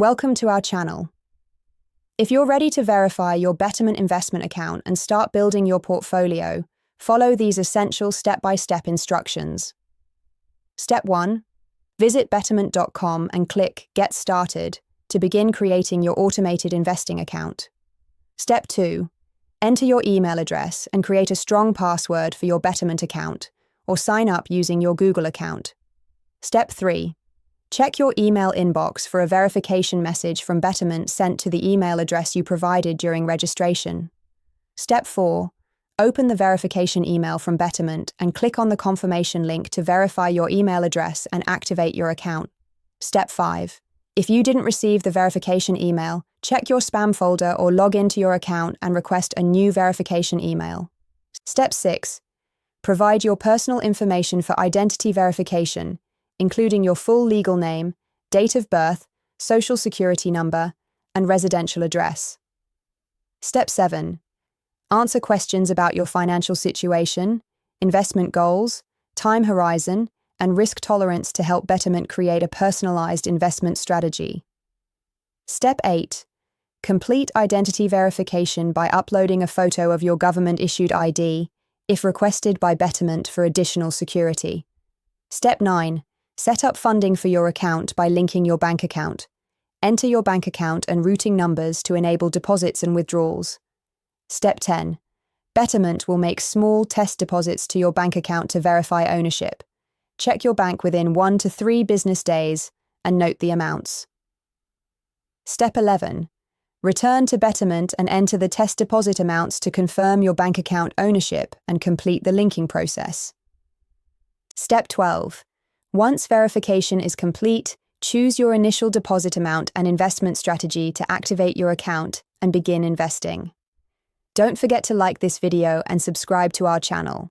Welcome to our channel. If you're ready to verify your Betterment investment account and start building your portfolio, follow these essential step-by-step instructions. Step 1. Visit Betterment.com and click Get Started to begin creating your automated investing account. Step 2. Enter your email address and create a strong password for your Betterment account, or sign up using your Google account. Step 3. Check your email inbox for a verification message from Betterment sent to the email address you provided during registration. Step 4. Open the verification email from Betterment and click on the confirmation link to verify your email address and activate your account. Step 5. If you didn't receive the verification email, check your spam folder or log into your account and request a new verification email. Step 6. Provide your personal information for identity verification, including your full legal name, date of birth, social security number, and residential address. Step 7. Answer questions about your financial situation, investment goals, time horizon, and risk tolerance to help Betterment create a personalized investment strategy. Step 8. Complete identity verification by uploading a photo of your government-issued ID, if requested by Betterment for additional security. Step 9. Set up funding for your account by linking your bank account. Enter your bank account and routing numbers to enable deposits and withdrawals. Step 10. Betterment will make small test deposits to your bank account to verify ownership. Check your bank within 1 to 3 business days and note the amounts. Step 11. Return to Betterment and enter the test deposit amounts to confirm your bank account ownership and complete the linking process. Step 12. Once verification is complete, choose your initial deposit amount and investment strategy to activate your account and begin investing. Don't forget to like this video and subscribe to our channel.